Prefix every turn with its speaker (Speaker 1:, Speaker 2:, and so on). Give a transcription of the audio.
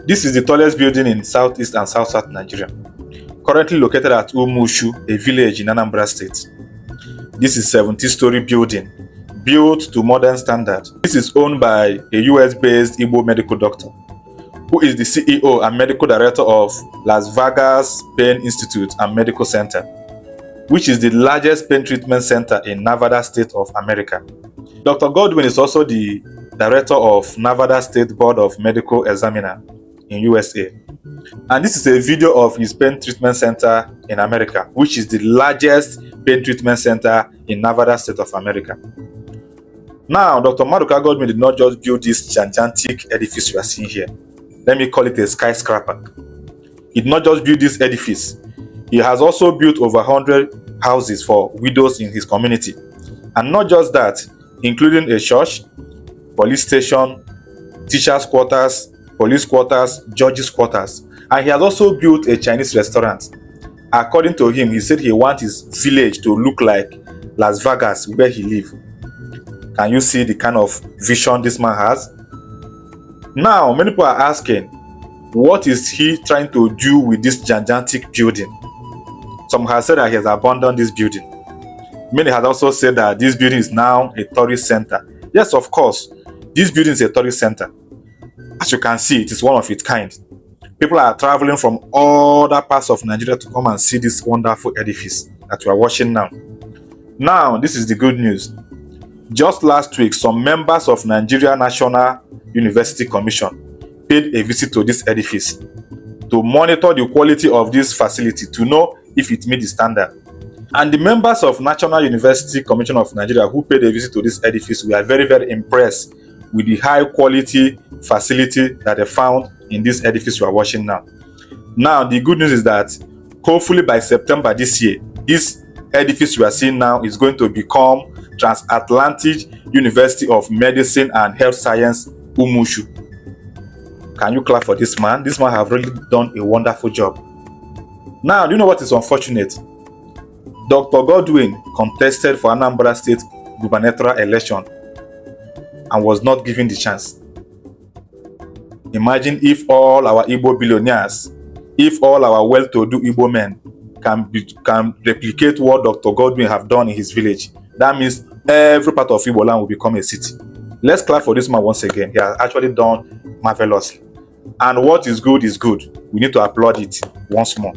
Speaker 1: This is the tallest building in southeast and south-south Nigeria, currently located at Umuchukwu, a village in Anambra State. This is a 70-story building, built to modern standard. This is owned by a US-based Igbo medical doctor, who is the CEO and medical director of Las Vegas Pain Institute and Medical Center, which is the largest pain treatment center in Nevada State of America. Dr. Godwin is also the director of Nevada State Board of Medical Examiner in USA. And this is a video of his pain treatment center in America, which is the largest pain treatment center in Nevada State of America. Now, Dr. Maduka Godwin did not just build this gigantic edifice you are seeing here. Let me call it a skyscraper. He did not just build this edifice. He has also built over 100 houses for widows in his community. And not just that, including a church, police station, teachers' quarters, police quarters, judges' quarters. And he has also built a Chinese restaurant. According to him, he said he wants his village to look like Las Vegas, where he lives. Can you see the kind of vision this man has? Now, many people are asking, what is he trying to do with this gigantic building? Some have said that he has abandoned this building. Many have also said that this building is now a tourist center. Yes, of course, this building is a tourist center. As you can see, it is one of its kind. People are traveling from other parts of Nigeria to come and see this wonderful edifice that we are watching now. Now, this is the good news. Just last week, some members of Nigeria National University Commission paid a visit to this edifice to monitor the quality of this facility to know if it meets the standard. And the members of National University Commission of Nigeria who paid a visit to this edifice were very, very impressed with the high quality facility that they found in this edifice we are watching now. Now, the good news is that hopefully by September this year, this edifice we are seeing now is going to become Transatlantic University of Medicine and Health Science, Umuchukwu. Can you clap for this man? This man have really done a wonderful job. Now, do you know what is unfortunate? Dr. Godwin contested for Anambra State gubernatorial election and was not given the chance. Imagine if all our Igbo billionaires, if all our well-to-do Igbo men can replicate what Dr. Godwin have done in his village. That means every part of Igbo land will become a city. Let's clap for this man once again. He has actually done marvelously. And what is good is good. We need to applaud it once more.